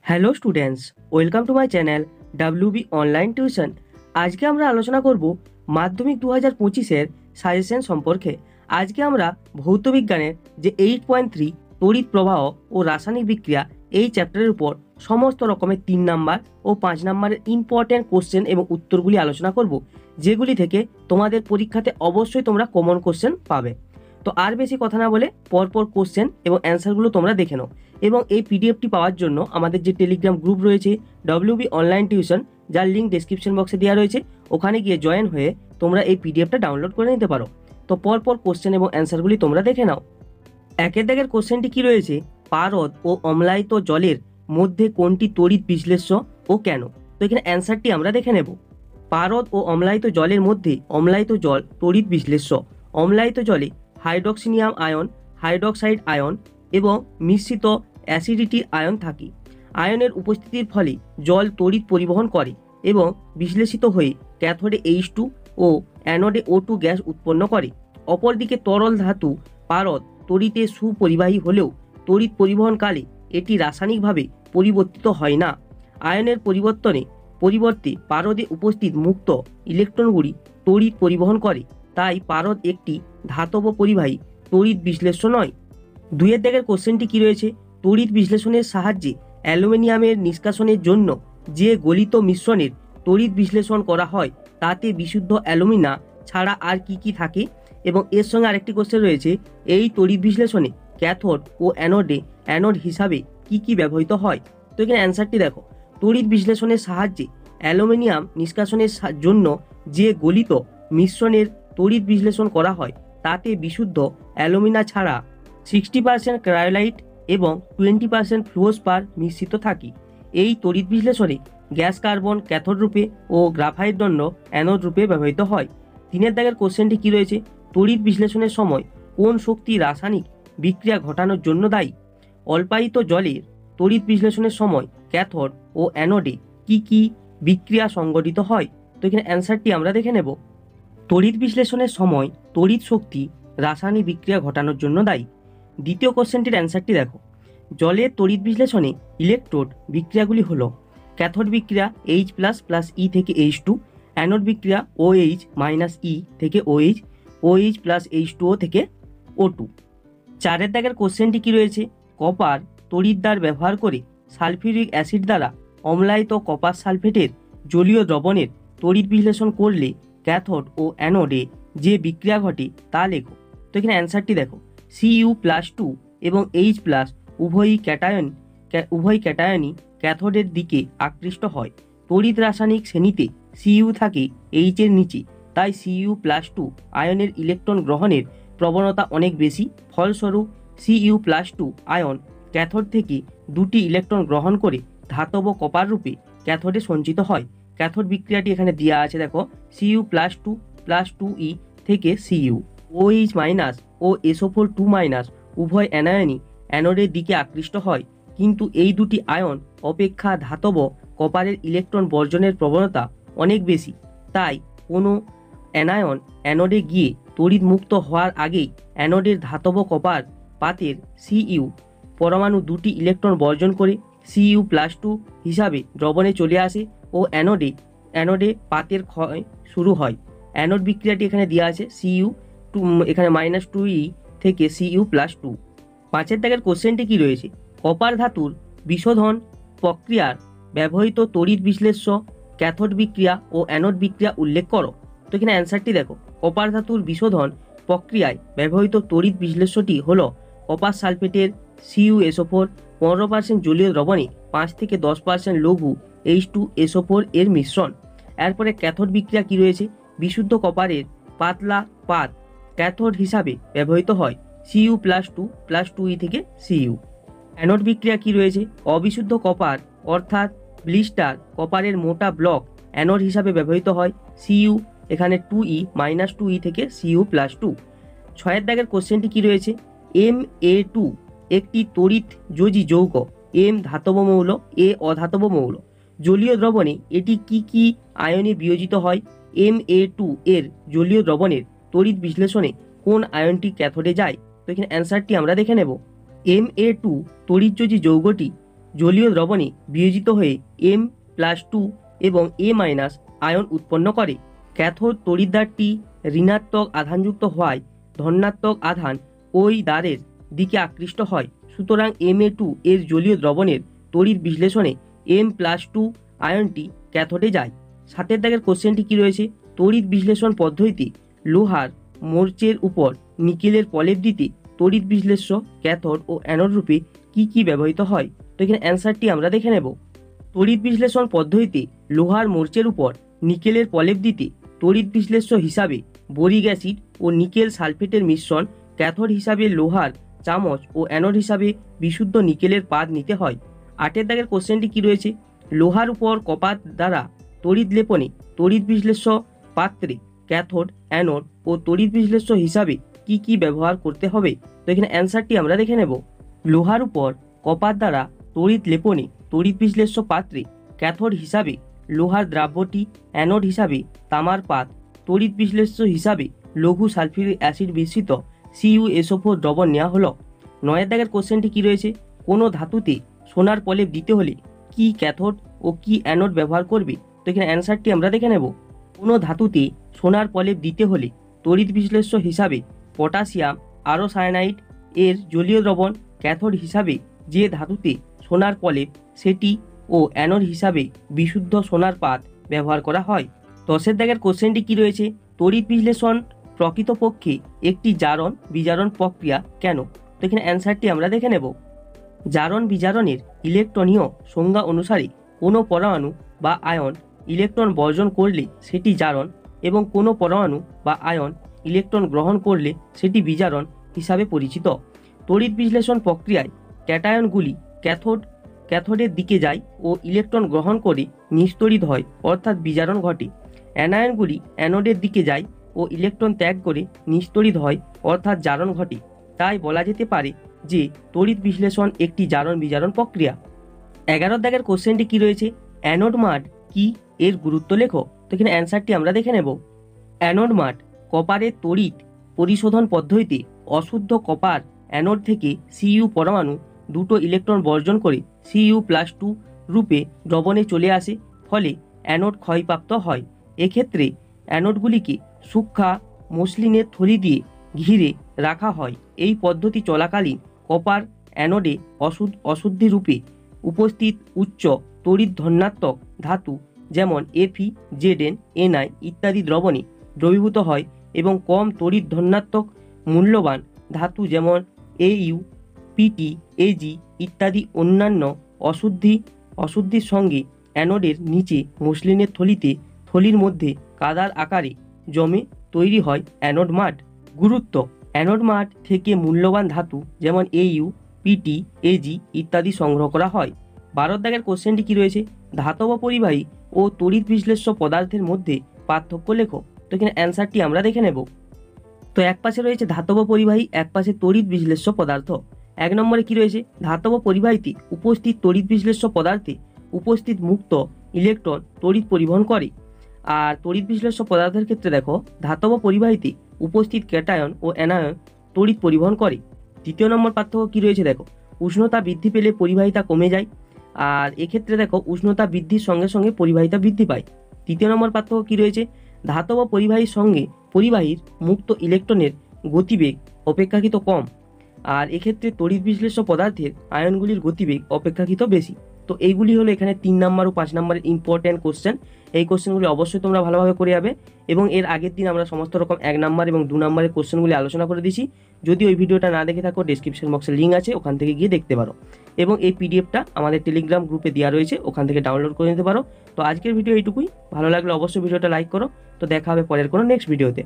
Hello students, welcome to my channel WB online tuition. আজকে আমরা আলোচনা করব মাধ্যমিক 2025-এর সাজেশন সম্পর্কে। আজকে আমরা ভৌতবিজ্ঞানের যে 8.3 তড়িৎ প্রবাহ ও রাসায়নিক বিক্রিয়া এই চ্যাপ্টারের উপর সমস্ত রকমের 3 নাম্বার ও 5 নাম্বারের ইম্পর্ট্যান্ট কোশ্চেন এবং উত্তরগুলি আলোচনা করব, যেগুলি থেকে তোমাদের পরীক্ষাতে অবশ্যই তোমরা কমন কোশ্চেন পাবে। তো আর বেশি কথা না বলে পরপর কোশ্চেন এবং অ্যান্সারগুলো তোমরা দেখে নাও। এবং এই পিডিএফটি পাওয়ার জন্য আমাদের যে টেলিগ্রাম গ্রুপ রয়েছে ডব্লিউবি অনলাইন টিউশন, যার লিঙ্ক ডেসক্রিপশন বক্সে দেওয়া রয়েছে, ওখানে গিয়ে জয়েন হয়ে তোমরা এই পিডিএফটা ডাউনলোড করে নিতে পারো। তো পরপর কোশ্চেন এবং অ্যান্সারগুলি তোমরা দেখে নাও। একের দাগের কোশ্চেনটি কি রয়েছে, পারদ ও অম্লায়িত জলের মধ্যে কোনটি তড়িৎ বিশ্লেষ্য ও কেন? তো এখানে অ্যান্সারটি আমরা দেখে নেব। পারদ ও অম্লায়িত জলের মধ্যে অম্লায়িত জল তড়িৎ বিশ্লেষ্য। অম্লায়িত জলে হাইড্রক্সিনিয়াম আয়ন, হাইড্রক্সাইড আয়ন এবং মিশ্রিত অ্যাসিডিটি আয়ন থাকে। আয়নের উপস্থিতির ফলে জল তড়িৎ পরিবহন করে এবং বিশ্লেষিত হয়ে ক্যাথোডে H2 ও অ্যানোডে O2 গ্যাস উৎপন্ন করে। অপরদিকে তরল ধাতু পারদ তড়িতে সুপরিবাহী হলেও তড়িৎ পরিবহনকালে এটি রাসায়নিকভাবে পরিবর্তিত হয় না। আয়নের পরিবর্তে পারদে উপস্থিত মুক্ত ইলেকট্রনগুলি তড়িৎ পরিবহন করে, তাই পারদ একটি ধাতব পরিবাহী, তড়িৎ বিশ্লেষ্য নয়। দুইয়ের দাগের কোশ্চেনটি কি রয়েছে, তড়িৎ বিশ্লেষণের সাহায্যে অ্যালুমিনিয়ামের নিষ্কাশনের জন্য যে গলিত মিশ্রণের তড়িৎ বিশ্লেষণ করা হয় তাতে বিশুদ্ধ অ্যালুমিনা ছাড়া আর কি কি থাকে? এবং এর সঙ্গে আরেকটি কোশ্চেন রয়েছে, এই তড়িৎ বিশ্লেষণে ক্যাথোড ও অ্যানোড হিসাবে কি কি ব্যবহৃত হয়? তো এখানে অ্যান্সারটি দেখো। তড়িৎ বিশ্লেষণের সাহায্যে অ্যালুমিনিয়াম নিষ্কাশনের জন্য যে গলিত মিশ্রণের তড়িৎ বিশ্লেষণ করা হয় তাতে বিশুদ্ধ অ্যালুমিনা ছাড়া 60% ক্রায়োলাইট এবং 20% ফ্লুওস্পার মিশ্রিত থাকে। এই তড়িৎ বিশ্লেষণে গ্যাস কার্বন ক্যাথোড রূপে ও গ্রাফাইট দণ্ড অ্যানোড রূপে ব্যবহৃত হয়। তিনের দাগের কোশ্চেনটি কি রয়েছে, তড়িৎ বিশ্লেষণের সময় কোন শক্তি রাসায়নিক বিক্রিয়া ঘটানোর জন্য দায়ী? অল্পায়িত জলের তড়িৎ বিশ্লেষণের সময় ক্যাথোড ও অ্যানোডে কি কি বিক্রিয়া সংঘটিত হয়? তো এখানে অ্যান্সারটি আমরা দেখে নেব। তড়িৎ বিশ্লেষণের সময় তড়িৎ শক্তি রাসায়নিক বিক্রিয়া ঘটানোর জন্য দায়ী। দ্বিতীয় কোশ্চেনটির অ্যান্সারটি দেখো। জলের তড়িৎ বিশ্লেষণে ইলেকট্রোড বিক্রিয়াগুলি হলো ক্যাথোড বিক্রিয়া H++E থেকে H2, অ্যানোড বিক্রিয়া OH-E থেকে OH+H2O থেকে O2। চারের দাগের কোশ্চেনটি কি রয়েছে, কপার তড়িৎদ্বার ব্যবহার করে সালফিউরিক অ্যাসিড দ্বারা অম্লায়িত কপার সালফেটের জলীয় দ্রবণের তড়িৎ বিশ্লেষণ করলে ক্যাথোড ও অ্যানোডে যে বিক্রিয়া ঘটে তা লেখো। তো এখানে অ্যান্সারটি দেখো। Cu+2 এবং H+ উভয় ক্যাটায়নই ক্যাথোডের দিকে আকৃষ্ট হয়। তড়িৎ রাসায়নিক শ্রেণীতে Cu থাকে H এর নিচে, তাই Cu+2 আয়নের ইলেকট্রন গ্রহণের প্রবণতা অনেক বেশি। ফলস্বরূপ Cu+2 আয়ন ক্যাথোড থেকে দুটি ইলেকট্রন গ্রহণ করে ধাতব কপার রূপে ক্যাথোডে সঞ্চিত হয়। ক্যাথোড বিক্রিয়াটি এখানে দেওয়া আছে, দেখো। Cu+2+2E থেকে Cu। OH- ও SO4 উভয় অ্যানায়নই অ্যানোডের দিকে আকৃষ্ট হয়, কিন্তু এই দুটি আয়ন অপেক্ষা ধাতব কপারের ইলেকট্রন বর্জনের প্রবণতা অনেক বেশি। তাই কোনো অ্যানায়ন অ্যানোডে গিয়ে তড়িৎ মুক্ত হওয়ার আগেই অ্যানোডের ধাতব কপার পাতের Cu পরমাণু দুটি ইলেকট্রন বর্জন করে Cu+2 হিসাবে দ্রবণে চলে আসে ও অ্যানোডে পাতের ক্ষয় শুরু হয়। অ্যানোড বিক্রিয়াটি এখানে দেওয়া আছে Cu এখানে -2E থেকে Cu+2। পাঁচের দাগের কোশ্চেনটি কি রয়েছে, কপার ধাতুর বিশোধন প্রক্রিয়ার ব্যবহৃত তড়িৎ বিশ্লেষ্য ক্যাথোড বিক্রিয়া ও অ্যানোড বিক্রিয়া উল্লেখ করো। তো এখানে অ্যান্সারটি দেখো। কপার ধাতুর বিশোধন প্রক্রিয়ায় ব্যবহৃত তড়িৎ বিশ্লেষ্যটি হলো কপার সালফেটের CuSO4 15% জলীয় দ্রবণে 5 থেকে 10% লঘু H2SO4 এর মিশ্রণ। এরপরে ক্যাথোড বিক্রিয়া কি রয়েছে, বিশুদ্ধ কপারের পাতলা পাত ক্যাথোড হিসাবে ব্যবহৃত হয় Cu+2+2E থেকে Cu। অ্যানোড বিক্রিয়া কি রয়েছে, অবিশুদ্ধ কপার অর্থাৎ ব্লিস্টার কপারের মোটা ব্লক অ্যানোড হিসাবে ব্যবহৃত হয় Cu এখানে 2E-2E থেকে Cu+2। ছয়ের দাগের কোশ্চেনটি কি রয়েছে, Ma2 একটি তড়িৎ যোজী যৌগ, M ধাতব মৌল, A অধাতব মৌল। জলীয় দ্রবণে এটি কি কি আয়নে বিয়োজিত হয়? Ma2 এর জলীয় দ্রবণের তড়িৎ বিশ্লেষণে কোন আয়নটি ক্যাথোডে যায়? তো এখানে অ্যান্সারটি আমরা দেখে নেব। Ma2 তড়িৎযোজী যৌগটি জলীয় দ্রবণে বিয়োজিত হয়ে M+2 এবং A- আয়ন উৎপন্ন করে। ক্যাথোড তড়িৎদ্বারটি ঋণাত্মক আধানযুক্ত হওয়ায় ধনাত্মক আধান ওই দ্বারের দিকে আকৃষ্ট হয়। সুতরাং Ma2 এর জলীয় দ্রবণের তড়িৎ বিশ্লেষণে M+2 আয়নটি ক্যাথোডে যায়। 7 দাগের কোশ্চেনটি কি রয়েছে, তড়িৎ বিশ্লেষণ পদ্ধতিতে লোহার মোর্চের উপর নিকেলের প্রলেপ দিতে তড়িৎ বিশ্লেষ্য ক্যাথোড ও অ্যানোড রূপে কি ব্যবহৃত হয়। তো এখানে অ্যান্সারটি আমরা দেখে নেব। তড়িৎ বিশ্লেষণ পদ্ধতিতে লোহার মোর্চের উপর নিকেলের প্রলেপ দিতে তড়িৎ বিশ্লেষ্য হিসাবে বোরিক অ্যাসিড ও নিকেল সালফেটের মিশ্রণ, ক্যাথোড হিসাবে লোহার চামচ ও অ্যানোড হিসাবে বিশুদ্ধ নিকেলের পাত নিতে হয়। 8 দাগের কোশ্চেনটি কি রয়েছে, লোহার উপর কপার দ্বারা তড়িৎ লেপনে তড়িৎ বিশ্লেষ্য পাত্রে ক্যাথোড, অ্যানোড ও তড়িৎ বিশ্লেষ্য হিসাবে কি ব্যবহার করতে হবে। তো এখানে অ্যান্সারটি আমরা দেখে নেব। লোহার উপর কপার দ্বারা তড়িৎ লেপনে তড়িৎ বিশ্লেষ্য পাত্রে ক্যাথোড হিসাবে লোহার দ্রাব্যটি, অ্যানোড হিসাবে তামার পাত, তড়িৎ বিশ্লেষ্য হিসাবে লঘু সালফিউরিক অ্যাসিড মিশ্রিত CuSO4 দ্রবণ নেওয়া হলো। 9 দাগের কোশ্চেনটি কি রয়েছে, কোনো ধাতুতে সোনার প্রলেপ দিতে হলে কি ক্যাথোড ও কি অ্যানোড ব্যবহার করবে। তো এখানে অ্যান্সারটি আমরা দেখে নেব। কোনো ধাতুতে সোনার প্রলেপ দিতে হলে তড়িৎ বিশ্লেষ্য হিসাবে পটাশিয়াম আরোসায়ানাইড এর জলীয় দ্রবণ, ক্যাথোড হিসাবে যে ধাতুতে সোনার প্রলেপ সেটি ও অ্যানোড হিসাবে বিশুদ্ধ সোনার পাত ব্যবহার করা হয়। 10 দাগের কোশ্চেনটি কি রয়েছে, তড়িৎ বিশ্লেষণ প্রকৃতপক্ষে একটি জারণ বিজারণ প্রক্রিয়া কেন। তো এখানে অ্যান্সারটি আমরা দেখে নেব। জারণ বিজারণের ইলেকট্রনীয় সংজ্ঞা অনুসারে কোনো পরমাণু বা আয়ন ইলেকট্রন বর্জন করলে সেটি জারণ এবং কোনো পরমাণু বা আয়ন ইলেকট্রন গ্রহণ করলে সেটি বিজারণ হিসাবে পরিচিত। তড়িৎ বিশ্লেষণ প্রক্রিয়ায় ক্যাটায়নগুলি ক্যাথোডের দিকে যায় ও ইলেকট্রন গ্রহণ করে নিস্তড়িত হয়, অর্থাৎ বিজারণ ঘটে। অ্যানায়নগুলি অ্যানোডের দিকে যায় ও ইলেকট্রন ত্যাগ করে নিস্তড়িত হয়, অর্থাৎ জারণ ঘটে। তাই বলা যেতে পারে যে তড়িৎ বিশ্লেষণ একটি জারণ বিজারণ প্রক্রিয়া। 11 দাগের কোশ্চেনটি কি রয়েছে, অ্যানোড মাড কি, এর গুরুত্ব লেখো। তো এখানে অ্যান্সারটি আমরা দেখে নেব। অ্যানোড মাড কপারের তড়িৎ পরিশোধন পদ্ধতিতে অশুদ্ধ কপার অ্যানোড থেকে Cu পরমাণু দুটো ইলেকট্রন বর্জন করে Cu+2 রূপে দ্রবণে চলে আসে, ফলে অ্যানোড ক্ষয়প্রাপ্ত হয়। এক্ষেত্রে অ্যানোডগুলিকে সূক্ষ্ম মসলিনের থলি দিয়ে ঘিরে রাখা হয়। এই পদ্ধতি চলাকালীন কপার অ্যানোডে অশুদ্ধি রূপে উপস্থিত উচ্চ তড়িৎ ধনাত্মক ধাতু যেমন Fe, Zn, Ni ইত্যাদি দ্রবণে দ্রবীভূত হয় এবং কম তড়িৎ ধনাত্মক মূল্যবান ধাতু যেমন Au, Pt, Ag ইত্যাদি অন্যান্য অশুদ্ধির সঙ্গে অ্যানোডের নিচে মসলিনের থলির মধ্যে কাদার আকারে জমে তৈরি হয় অ্যানোড মাড। গুরুত্ব, অ্যানোড মাড থেকে মূল্যবান ধাতু যেমন Au, Pt, Ag ইত্যাদি সংগ্রহ করা হয়। 12 দাগের কোশ্চেনটি কি রয়েছে, ধাতব পরিবাহী ও তড়িৎ বিশ্লেষ্য পদার্থের মধ্যে পার্থক্য লেখো। তো এখানে অ্যান্সারটি আমরা দেখে নেব। তো এক পাশে রয়েছে ধাতব পরিবাহী, এক পাশে তড়িৎ বিশ্লেষ্য পদার্থ। 1 নম্বরে কি রয়েছে, ধাতব পরিবাহীতে উপস্থিত তড়িৎ বিশ্লেষ্য পদার্থে উপস্থিত মুক্ত ইলেকট্রন তড়িৎ পরিবহন করে। আর তড়িৎ বিশ্লেষ্য পদার্থের ক্ষেত্রে দেখো, ধাতব পরিবাহীতে উপস্থিত ক্যাটায়ন ও অ্যানায়ন তড়িৎ পরিবহন করে। 2 নম্বর পার্থক্য কি রয়েছে দেখো, উষ্ণতা বৃদ্ধি পেলে পরিবাহিতা কমে যায়, আর এক্ষেত্রে দেখো উষ্ণতা বৃদ্ধির সঙ্গে সঙ্গে পরিবাহিতা বৃদ্ধি পায়। 3 নম্বর পার্থক্য কি রয়েছে, ধাতব পরিবাহীর সঙ্গে পরিবাহীর মুক্ত ইলেকট্রনের গতিবেগ অপেক্ষাকৃত কম, আর এক্ষেত্রে তড়িৎ বিশ্লেষ্য পদার্থের আয়নগুলির গতিবেগ অপেক্ষাকৃত বেশি। তো এইগুলি হলো এখানে 3 নম্বর ও 5 নম্বরের ইম্পর্টেন্ট কোশ্চেন। এই কোশ্চেনগুলি অবশ্যই তোমরা ভালোভাবে করে যাবে, এবং এর আগের দিন আমরা সমস্ত রকম 1 নম্বর এবং 2 নম্বরের কোশ্চেনগুলি আলোচনা করে দিয়েছি। যদি ওই ভিডিওটা না দেখে থাকো, ডেসক্রিপশন বক্সে লিঙ্ক আছে, ওখান থেকে গিয়ে দেখতে পারো, এবং এই পিডিএফটা আমাদের টেলিগ্রাম গ্রুপে দেওয়া রয়েছে, ওখান থেকে ডাউনলোড করে নিতে পারো। তো আজকের ভিডিও এইটুকুই, ভালো লাগলে অবশ্যই ভিডিওটা লাইক করো। তো দেখা হবে পরের কোনো নেক্সট ভিডিওতে।